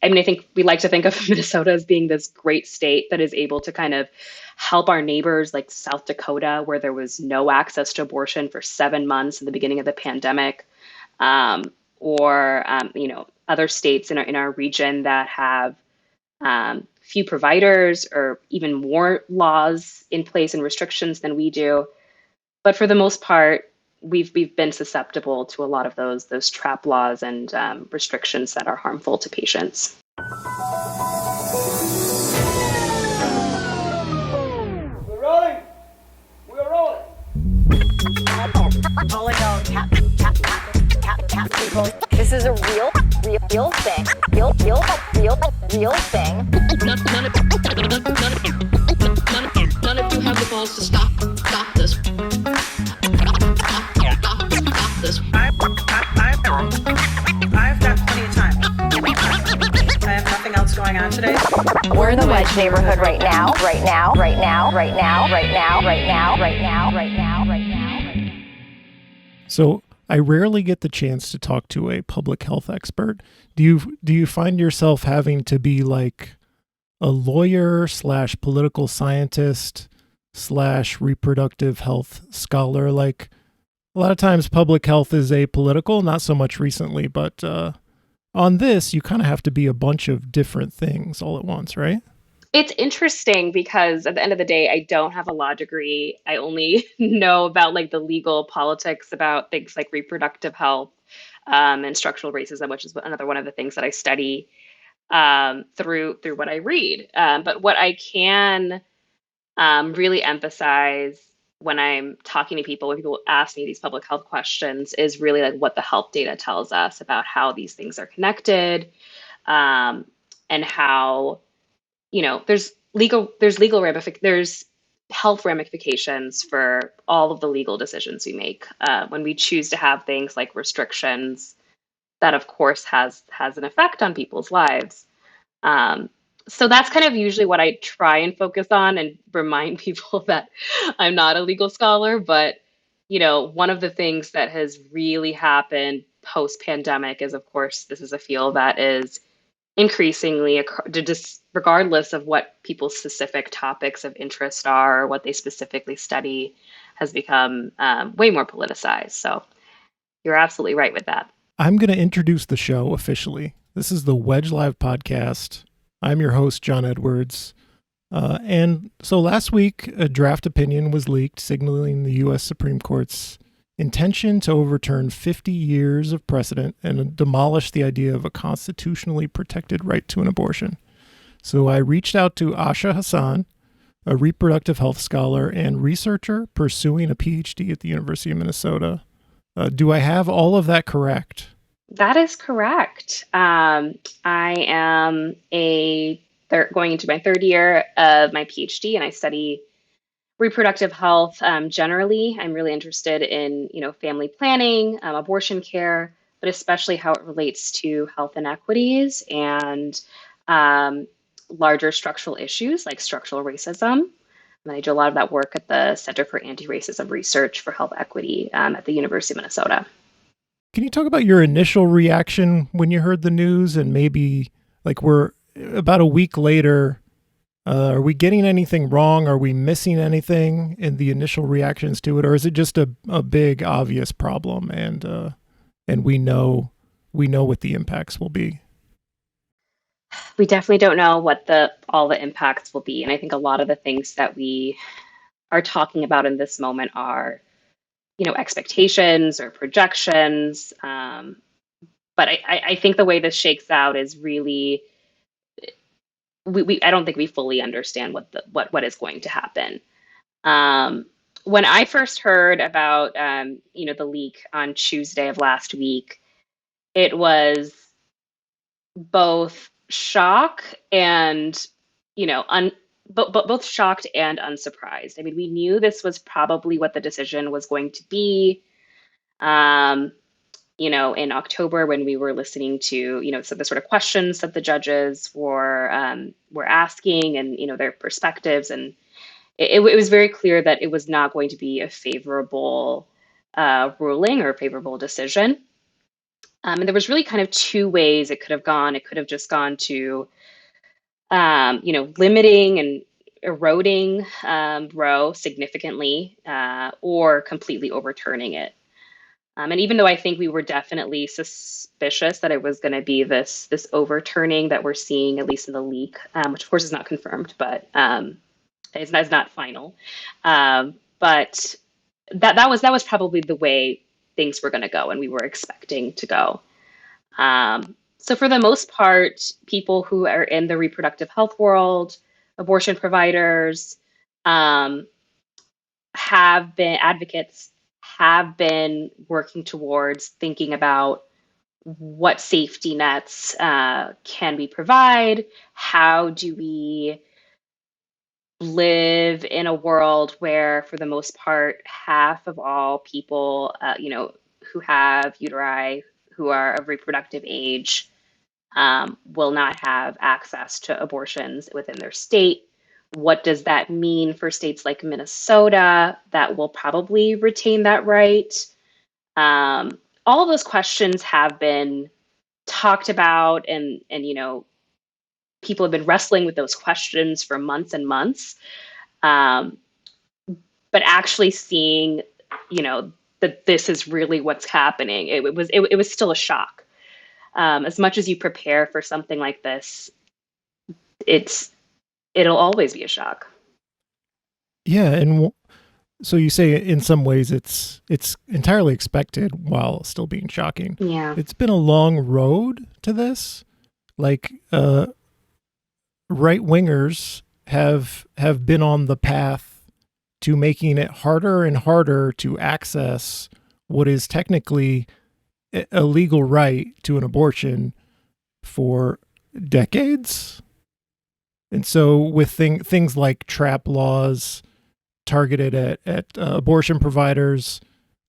I mean, I think we like to think of Minnesota as being this great state that is able to kind of help our neighbors like South Dakota, where there was no access to abortion for 7 months in the beginning of the pandemic, or other states in our region that have few providers or even more laws in place and restrictions than we do. But for the most part, we've been susceptible to a lot of those trap laws and restrictions that are harmful to patients. We're rolling. We're rolling. This is a real thing. Real thing. None of you have the balls to stop this. Stop this. I've got plenty of time. I have nothing else going on today. We're in the Wedge neighborhood right now. So I rarely get the chance to talk to a public health expert. Do you find yourself having to be like a lawyer / political scientist / reproductive health scholar? Like a lot of times public health is apolitical, not so much recently, but on this, you kind of have to be a bunch of different things all at once, right? It's interesting because at the end of the day, I don't have a law degree. I only know about like the legal politics about things like reproductive health and structural racism, which is another one of the things that I study through what I read. But what I can really emphasize when I'm talking to people, when people ask me these public health questions, is really like what the health data tells us about how these things are connected, and how there's health ramifications for all of the legal decisions we make when we choose to have things like restrictions. That of course has an effect on people's lives. So that's kind of usually what I try and focus on and remind people that I'm not a legal scholar. But one of the things that has really happened post pandemic is, of course, this is a field that is increasingly, just regardless of what people's specific topics of interest are or what they specifically study, has become way more politicized. So you're absolutely right with that. I'm going to introduce the show officially. This is the Wedge Live podcast. I'm your host, John Edwards. And so last week, a draft opinion was leaked signaling the U.S. Supreme Court's intention to overturn 50 years of precedent and demolish the idea of a constitutionally protected right to an abortion. So I reached out to Asha Hassan, a reproductive health scholar and researcher pursuing a PhD at the University of Minnesota. Do I have all of that correct? That is correct. I am going into my third year of my PhD, and I study reproductive health generally. I'm really interested in family planning, abortion care, but especially how it relates to health inequities and larger structural issues like structural racism. And I do a lot of that work at the Center for Anti-Racism Research for Health Equity at the University of Minnesota. Can you talk about your initial reaction when you heard the news, and maybe like we're about a week later, are we getting anything wrong? Are we missing anything in the initial reactions to it? Or is it just a big, obvious problem and we know what the impacts will be? We definitely don't know what all the impacts will be. And I think a lot of the things that we are talking about in this moment are expectations or projections. But I think the way this shakes out is really, I don't think we fully understand what is going to happen. When I first heard about the leak on Tuesday of last week, it was both shock and both shocked and unsurprised. I mean, we knew this was probably what the decision was going to be. In October when we were listening to, so the sort of questions that the judges were asking and, their perspectives. And it was very clear that it was not going to be a favorable ruling or a favorable decision. And there was really kind of two ways it could have gone. It could have just gone to, limiting and eroding Roe significantly, or completely overturning it. And even though I think we were definitely suspicious that it was going to be this overturning that we're seeing, at least in the leak, which of course is not confirmed, but it's not final. But that was probably the way things were going to go, and we were expecting to go. So for the most part, people who are in the reproductive health world, abortion providers, um, have been advocates, have been working towards thinking about what safety nets can we provide? How do we live in a world where, for the most part, half of all people, who have uteri, who are of reproductive age, will not have access to abortions within their state? What does that mean for states like Minnesota that will probably retain that right? All of those questions have been talked about, and people have been wrestling with those questions for months and months. Um, but actually seeing, that this is really what's happening, it was still a shock. As much as you prepare for something like this, it's it'll always be a shock. Yeah, and so you say in some ways it's entirely expected while still being shocking. Yeah. It's been a long road to this. Like right wingers have been on the path to making it harder and harder to access what is technically a legal right to an abortion for decades. And so with things like trap laws targeted at abortion providers,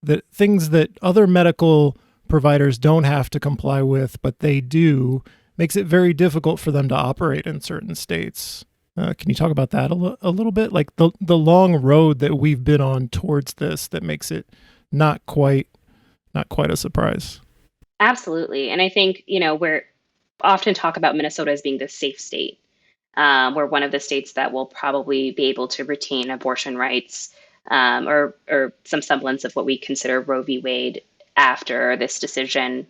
that things that other medical providers don't have to comply with, but they do, makes it very difficult for them to operate in certain states. Can you talk about that a little bit? Like the long road that we've been on towards this that makes it not quite a surprise. Absolutely. And I think, we're often talk about Minnesota as being the safe state. We're one of the states that will probably be able to retain abortion rights, or some semblance of what we consider Roe v. Wade after this decision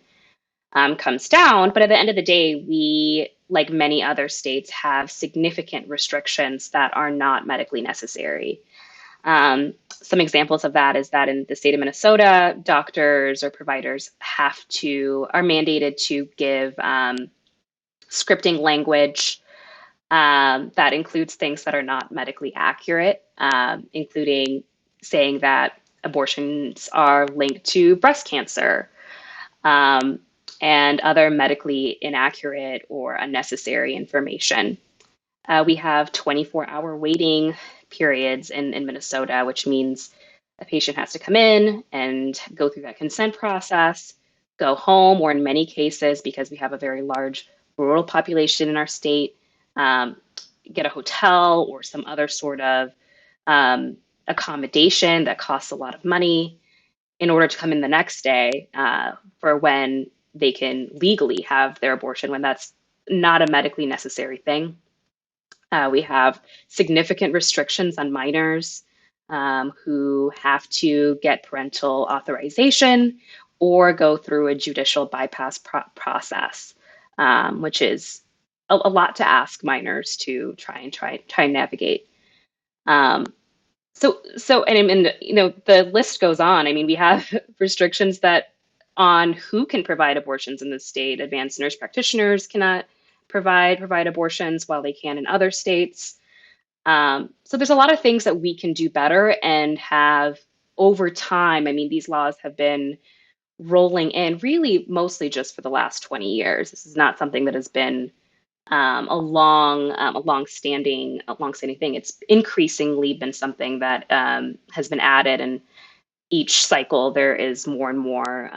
comes down. But at the end of the day, we, like many other states, have significant restrictions that are not medically necessary. Some examples of that is that in the state of Minnesota, doctors or providers are mandated to give scripting language that includes things that are not medically accurate, including saying that abortions are linked to breast cancer, and other medically inaccurate or unnecessary information. We have 24-hour waiting periods in Minnesota, which means a patient has to come in and go through that consent process, go home, or in many cases, because we have a very large rural population in our state, get a hotel or some other sort of accommodation that costs a lot of money in order to come in the next day, for when they can legally have their abortion, when that's not a medically necessary thing. We have significant restrictions on minors who have to get parental authorization or go through a judicial bypass process, which is a lot to ask minors to try and navigate. And the list goes on. I mean, we have restrictions that on who can provide abortions in the state. Advanced nurse practitioners cannot provide abortions while they can in other states. So there's a lot of things that we can do better and have over time. I mean, these laws have been rolling in really mostly just for the last 20 years. This is not something that has been a long-standing thing. It's increasingly been something that has been added, and each cycle there is more and more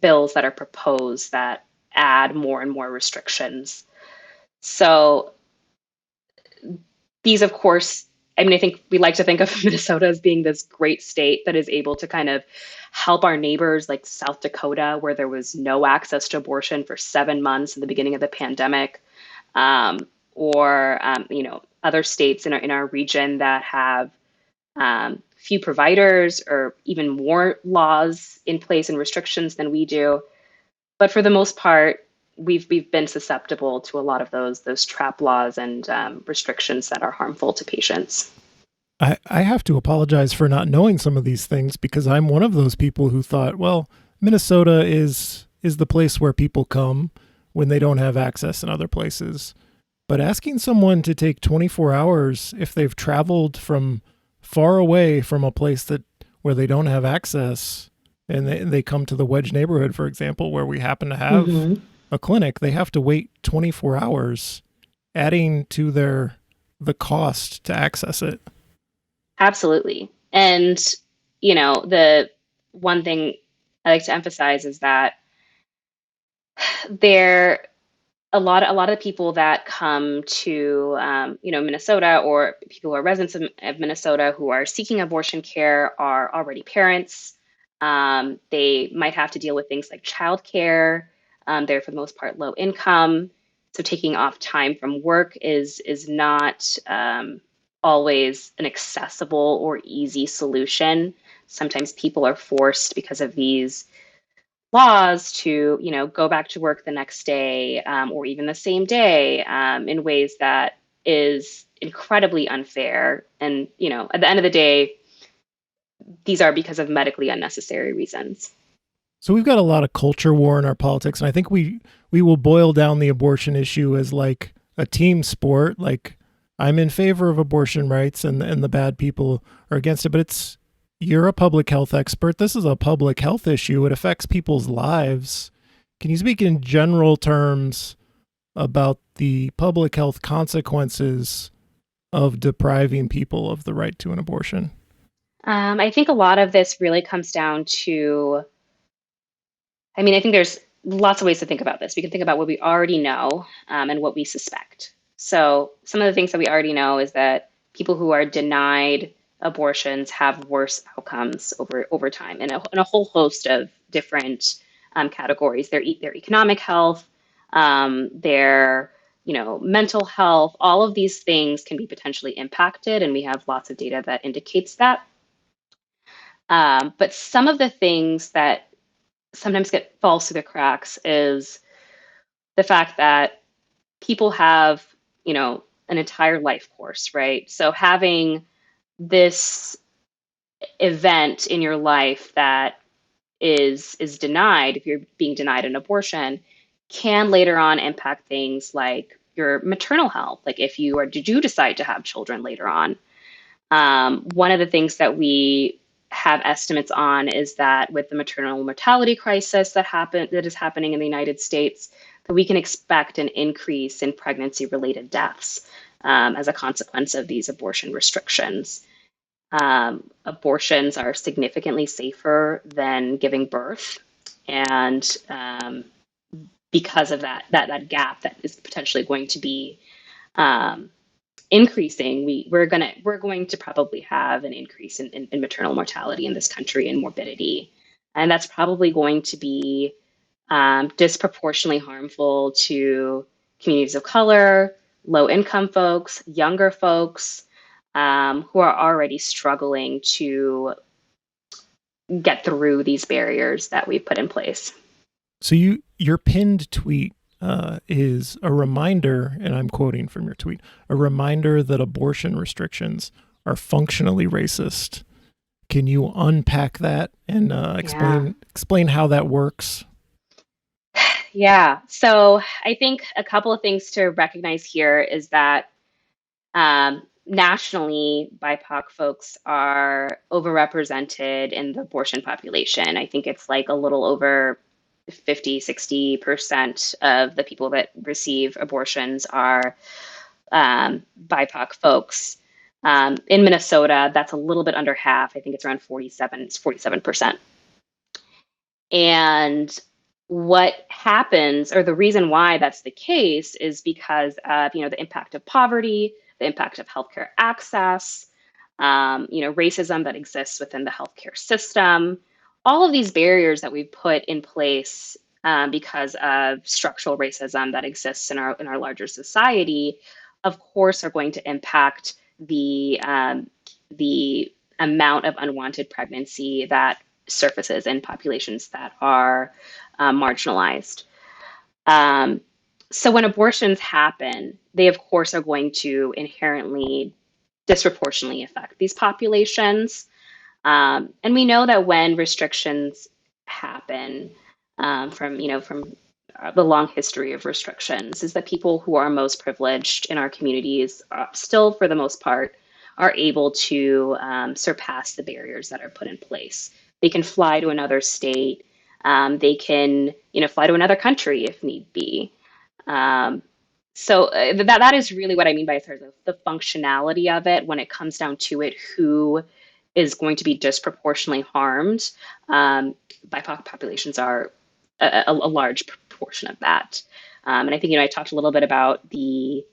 bills that are proposed that add more and more restrictions. So these, of course, I mean, I think we like to think of Minnesota as being this great state that is able to kind of help our neighbors like South Dakota, where there was no access to abortion for 7 months in the beginning of the pandemic, or other states in our region that have few providers or even more laws in place and restrictions than we do. But for the most part, we've been susceptible to a lot of those trap laws and restrictions that are harmful to patients. I have to apologize for not knowing some of these things because I'm one of those people who thought, well, Minnesota is the place where people come when they don't have access in other places. But asking someone to take 24 hours if they've traveled from far away from a place where they don't have access and they come to the Wedge neighborhood, for example, where we happen to have a clinic, they have to wait 24 hours, adding to the cost to access it. Absolutely. And, the one thing I like to emphasize is that there a lot of people that come to Minnesota, or people who are residents of Minnesota who are seeking abortion care, are already parents. They might have to deal with things like childcare. They're for the most part low income, so taking off time from work is not always an accessible or easy solution. Sometimes people are forced, because of these laws, to go back to work the next day, or even the same day, in ways that is incredibly unfair. And at the end of the day, these are because of medically unnecessary reasons. So we've got a lot of culture war in our politics, and I think we will boil down the abortion issue as like a team sport. Like, I'm in favor of abortion rights and the bad people are against it, but you're a public health expert. This is a public health issue. It affects people's lives. Can you speak in general terms about the public health consequences of depriving people of the right to an abortion? I think a lot of this really comes down to, I think there's lots of ways to think about this. We can think about what we already know, and what we suspect. So some of the things that we already know is that people who are denied abortions have worse outcomes over time, in a whole host of different categories. Their economic health, their mental health, all of these things can be potentially impacted, and we have lots of data that indicates that. But some of the things that sometimes falls through the cracks is the fact that people have an entire life course, right? So having this event in your life that is denied, if you're being denied an abortion, can later on impact things like your maternal health. Like, if you do decide to have children later on, one of the things that we have estimates on is that with the maternal mortality crisis that is happening in the United States, that we can expect an increase in pregnancy-related deaths as a consequence of these abortion restrictions. Abortions are significantly safer than giving birth, and because of that gap that is potentially going to be increasing, we're going to probably have an increase in maternal mortality in this country, and morbidity, and that's probably going to be disproportionately harmful to communities of color, low income folks, younger folks, who are already struggling to get through these barriers that we've put in place. So your pinned tweet is a reminder, and I'm quoting from your tweet, a reminder that abortion restrictions are functionally racist. Can you unpack that and explain how that works? Yeah. So I think a couple of things to recognize here is that nationally, BIPOC folks are overrepresented in the abortion population. I think it's like a little over 50-60% of the people that receive abortions are BIPOC folks. In Minnesota, that's a little bit under half. I think it's around 47%. And what happens, or the reason why that's the case, is because of the impact of poverty, the impact of healthcare access, racism that exists within the healthcare system, all of these barriers that we've put in place because of structural racism that exists in our larger society, of course, are going to impact the amount of unwanted pregnancy that surfaces in populations that are marginalized. So when abortions happen, they of course are going to inherently disproportionately affect these populations. And we know that when restrictions happen, from the long history of restrictions, is that people who are most privileged in our communities still, for the most part, are able to surpass the barriers that are put in place. They can fly to another state. They can, fly to another country if need be. So that is really what I mean by sort of the functionality of it. When it comes down to it, who is going to be disproportionately harmed? BIPOC populations are a large proportion of that. And I think, I talked a little bit about the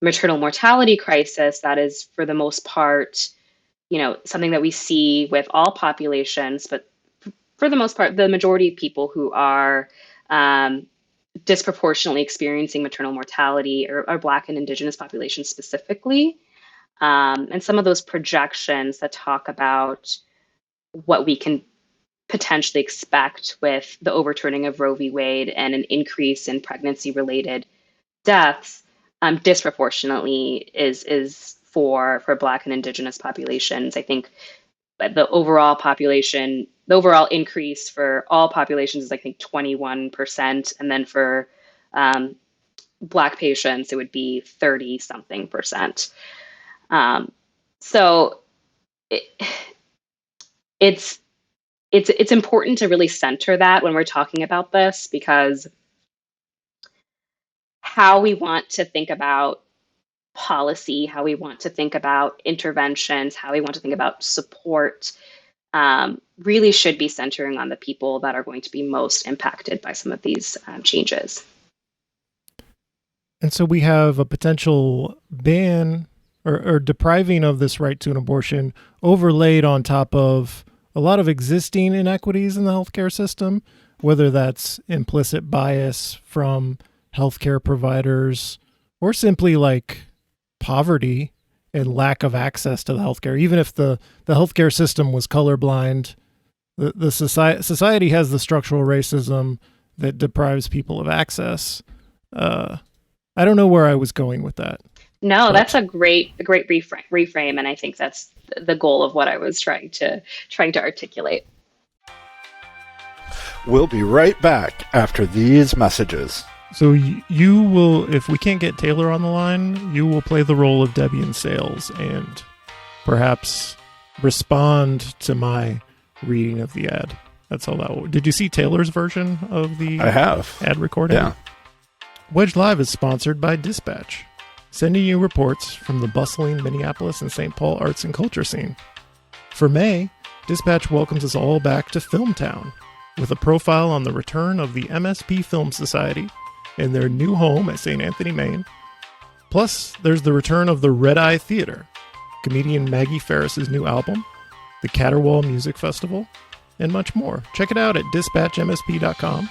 maternal mortality crisis. That is, for the most part, something that we see with all populations, but for the most part, the majority of people who are disproportionately experiencing maternal mortality are Black and Indigenous populations specifically. And some of those projections that talk about what we can potentially expect with the overturning of Roe v. Wade and an increase in pregnancy-related deaths, disproportionately is for Black and Indigenous populations. I think the overall increase for all populations is, I think, 21%, and then for Black patients, it would be 30-something%. So it's important to really center that when we're talking about this, because how we want to think about policy, how we want to think about interventions, how we want to think about support, really should be centering on the people that are going to be most impacted by some of these changes. And so we have a potential ban or depriving of this right to an abortion overlaid on top of a lot of existing inequities in the healthcare system, whether that's implicit bias from healthcare providers or simply like poverty and lack of access to the healthcare. Even if the healthcare system was colorblind, the society has the structural racism that deprives people of access. I don't know where I was going with that. No, that's a great reframe, and I think that's the goal of what I was trying to articulate. We'll be right back after these messages. So you will, if we can't get Taylor on the line, you will play the role of Debbie in sales and perhaps respond to my reading of the ad. That's all that will. Did you see Taylor's version of the ad recording? Yeah. Wedge Live is sponsored by Dispatch, sending you reports from the bustling Minneapolis and St. Paul arts and culture scene. For May, Dispatch welcomes us all back to Filmtown with a profile on the return of the MSP Film Society in their new home at St. Anthony, Maine. Plus, there's the return of the Red Eye Theater, comedian Maggie Ferris's new album, the Caterwaul Music Festival, and much more. Check it out at dispatchmsp.com.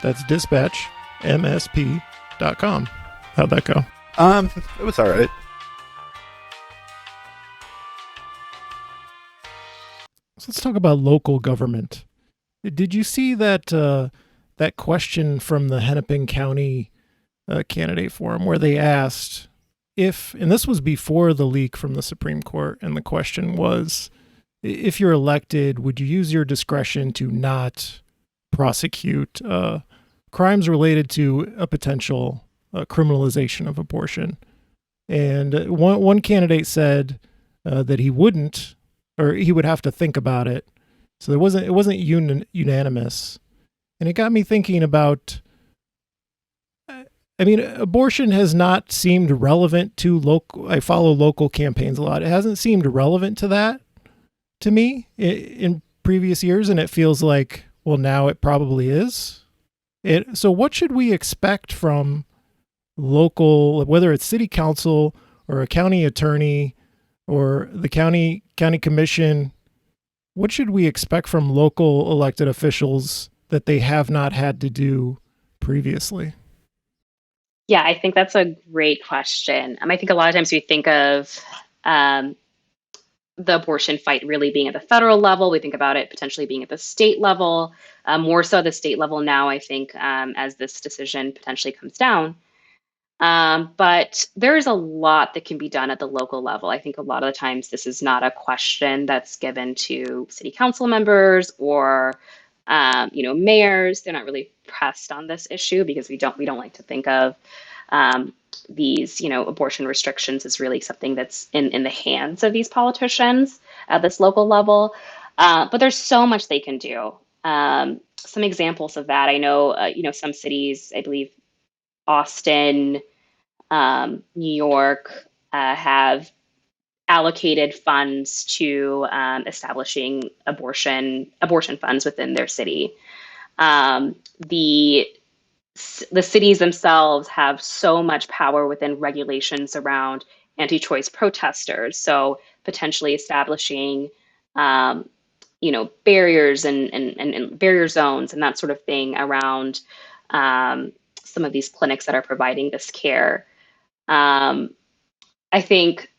That's dispatchmsp.com. How'd that go? It was all right. So let's talk about local government. Did you see that that question from the Hennepin County candidate forum where they asked if, and this was before the leak from the Supreme Court, and the question was, if you're elected, would you use your discretion to not prosecute crimes related to a potential criminalization of abortion? And one candidate said that he wouldn't, or he would have to think about it. So it wasn't unanimous. And it got me thinking about, I mean, abortion has not seemed relevant to local. I follow local campaigns a lot. It hasn't seemed relevant to that to me in previous years. And it feels like, well, now it probably is. So what should we expect from local, whether it's city council or a county attorney or the county commission, what should we expect from local elected officials that they have not had to do previously? Yeah, I think that's a great question. I think a lot of times we think of um, the abortion fight really being at the federal level. We think about it potentially being at the state level, more so the state level now, I think, as this decision potentially comes down. But there's a lot that can be done at the local level. I think a lot of the times this is not a question that's given to city council members or mayors. They're not really pressed on this issue because we don't like to think of um, these abortion restrictions as really something that's in the hands of these politicians at this local level. But there's so much they can do. Some examples of that, I know, some cities, I believe Austin, New York, have allocated funds to establishing abortion funds within their city. The cities themselves have so much power within regulations around anti-choice protesters. So potentially establishing, barriers and barrier zones and that sort of thing around some of these clinics that are providing this care. I think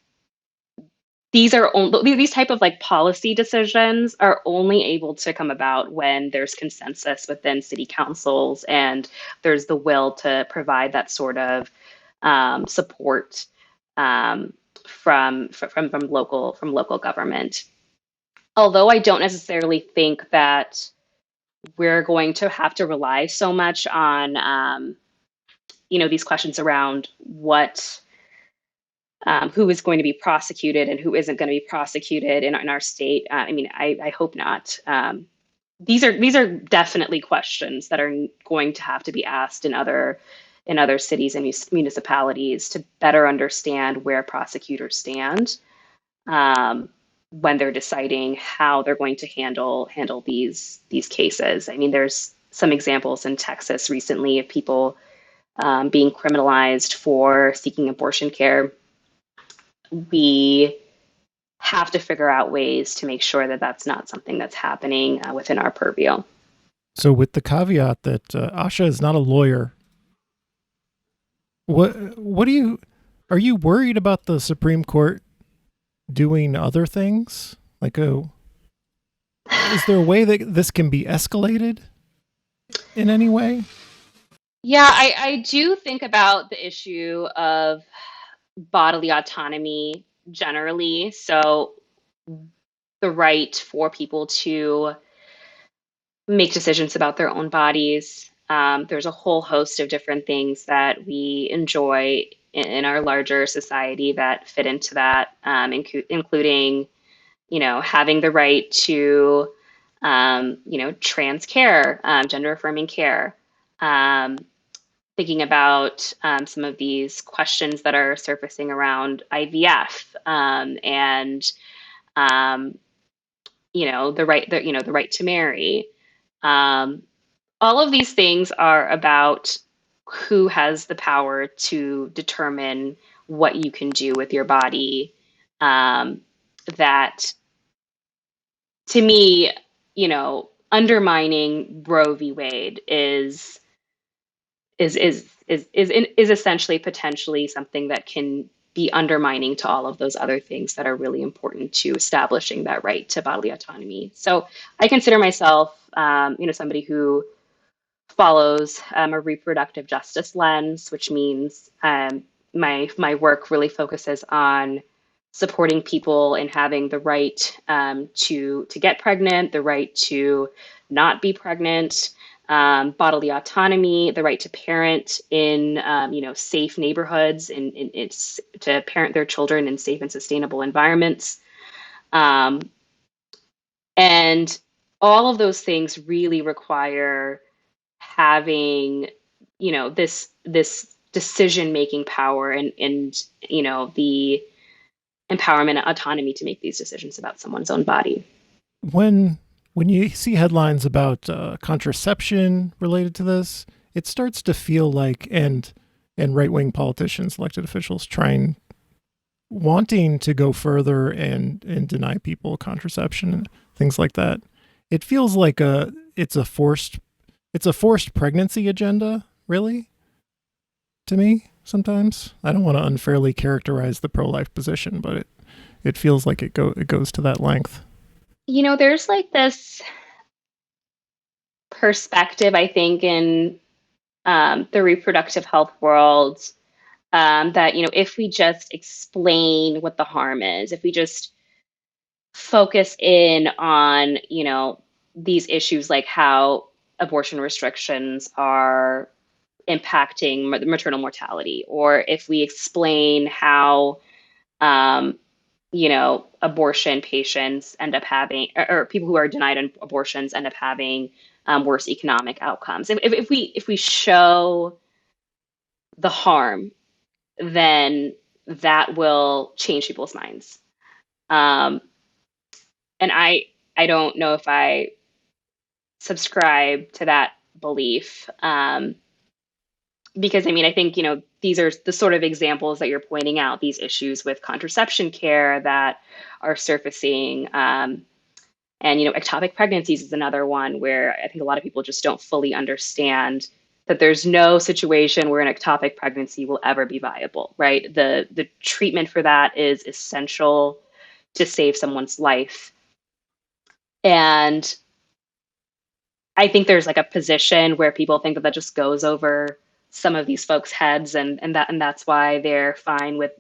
these type of like policy decisions are only able to come about when there's consensus within city councils and there's the will to provide that sort of support from local government. Although I don't necessarily think that we're going to have to rely so much on these questions around what who is going to be prosecuted and who isn't going to be prosecuted in our state. I hope not. These are definitely questions that are going to have to be asked in other cities and municipalities to better understand where prosecutors stand when they're deciding how they're going to handle these cases. I mean, there's some examples in Texas recently of people being criminalized for seeking abortion care. We have to figure out ways to make sure that that's not something that's happening within our purview. So with the caveat that Asha is not a lawyer, what are you worried about the Supreme Court doing other things? Like, is there a way that this can be escalated in any way? Yeah, I do think about the issue of bodily autonomy generally. So the right for people to make decisions about their own bodies. There's a whole host of different things that we enjoy in our larger society that fit into that, including, having the right to, trans care, gender affirming care. Thinking about some of these questions that are surfacing around IVF and the right to marry. All of these things are about who has the power to determine what you can do with your body. That, to me, undermining Roe v. Wade is essentially potentially something that can be undermining to all of those other things that are really important to establishing that right to bodily autonomy. So I consider myself, somebody who follows a reproductive justice lens, which means my work really focuses on supporting people in having the right to get pregnant, the right to not be pregnant, bodily autonomy, the right to parent in safe neighborhoods and it's to parent their children in safe and sustainable environments. And all of those things really require having, this decision making power and the empowerment and autonomy to make these decisions about someone's own body. When you see headlines about contraception related to this, it starts to feel like, and right-wing politicians, elected officials trying wanting to go further and deny people contraception and things like that. It feels like it's a forced pregnancy agenda, really, to me sometimes. I don't want to unfairly characterize the pro-life position, but it feels like it goes to that length. There's like this perspective, I think, in the reproductive health world, that, if we just explain what the harm is, if we just focus in on, these issues like how abortion restrictions are impacting maternal mortality, or if we explain how, abortion patients end up having, or people who are denied abortions end up having worse economic outcomes. If we show the harm, then that will change people's minds. Um, and I don't know if I subscribe to that belief. Because I think, these are the sort of examples that you're pointing out, these issues with contraception care that are surfacing. And, ectopic pregnancies is another one where I think a lot of people just don't fully understand that there's no situation where an ectopic pregnancy will ever be viable, right? The treatment for that is essential to save someone's life. And I think there's like a position where people think that just goes over some of these folks' heads, and that's why they're fine with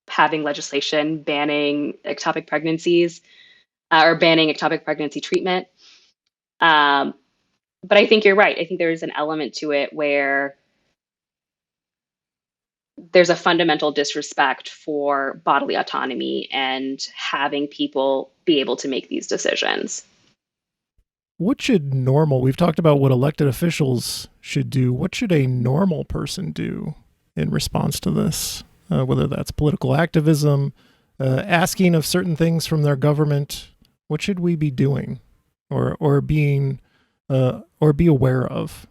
having legislation banning ectopic pregnancies, or banning ectopic pregnancy treatment. But I think you're right. I think there's an element to it where there's a fundamental disrespect for bodily autonomy and having people be able to make these decisions. What should we've talked about what elected officials should do. What should a normal person do in response to this? Whether that's political activism, asking of certain things from their government. What should we be doing or being, or be aware of?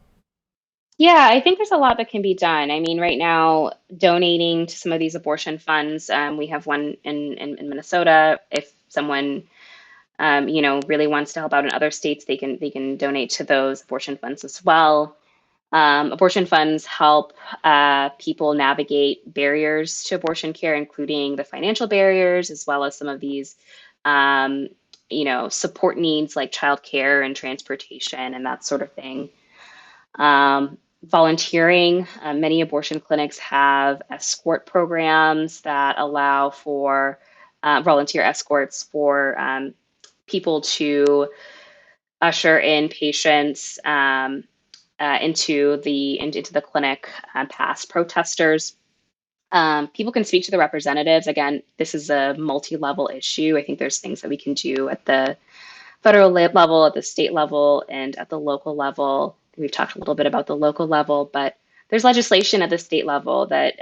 Yeah, I think there's a lot that can be done. Right now, donating to some of these abortion funds, we have one in Minnesota. If someone really wants to help out in other states, they can donate to those abortion funds as well. Abortion funds help people navigate barriers to abortion care, including the financial barriers, as well as some of these, support needs like childcare and transportation and that sort of thing. Volunteering. Many abortion clinics have escort programs that allow for volunteer escorts for people to usher in patients into the clinic, past protesters. People can speak to the representatives. Again, this is a multi-level issue. I think there's things that we can do at the federal level, at the state level, and at the local level. We've talked a little bit about the local level, but there's legislation at the state level that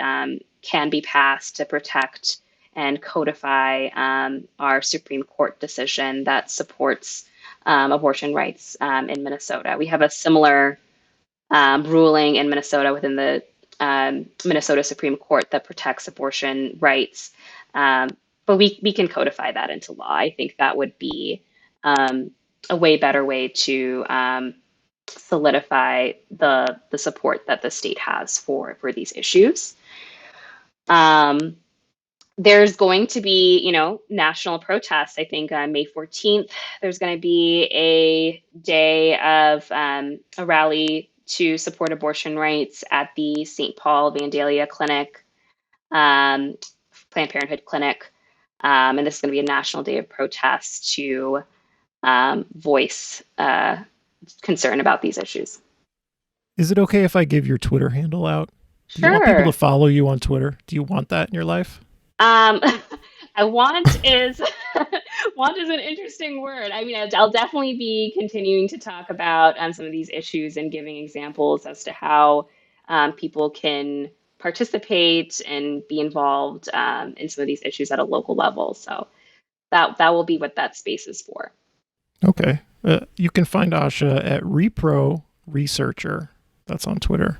can be passed to protect and codify our Supreme Court decision that supports abortion rights in Minnesota. We have a similar ruling in Minnesota within the Minnesota Supreme Court that protects abortion rights. But we can codify that into law. I think that would be a way better way to solidify the support that the state has for these issues. There's going to be, national protests. I think on May 14th, there's going to be a day of a rally to support abortion rights at the St. Paul Vandalia Clinic, Planned Parenthood Clinic. And this is going to be a national day of protest to voice concern about these issues. Is it okay if I give your Twitter handle out? Do you want Sure. people to follow you on Twitter? Do you want that in your life? Want is an interesting word. I'll definitely be continuing to talk about some of these issues and giving examples as to how people can participate and be involved in some of these issues at a local level. So that will be what that space is for. Okay. You can find Asha at Repro Researcher. That's on Twitter.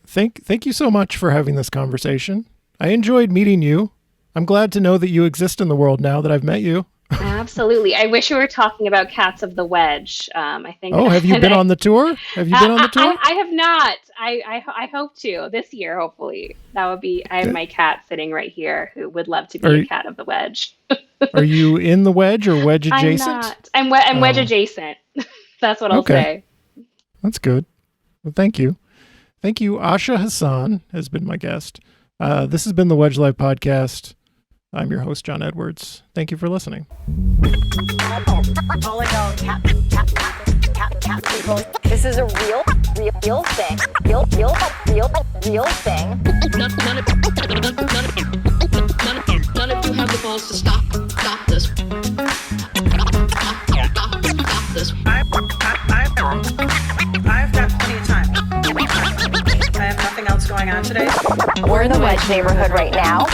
Thank you so much for having this conversation. I enjoyed meeting you. I'm glad to know that you exist in the world now that I've met you. Absolutely. I wish we were talking about Cats of the Wedge. I think. Oh, have you been on the tour? Have you been on the tour? I have not. I hope to this year. Hopefully, that would be. I have my cat sitting right here who would love to be a cat of the Wedge. Are you in the Wedge or Wedge adjacent? I'm not. I'm Wedge adjacent. That's what I'll say. That's good. Well, thank you. Thank you. Asha Hassan has been my guest. This has been the Wedge Live podcast. I'm your host, John Edwards. Thank you for listening. This is a real thing. Real thing. None of you have the balls to stop this. Stop this. I've got plenty of time. I have nothing else going on today. We're in the Wedge neighborhood right now.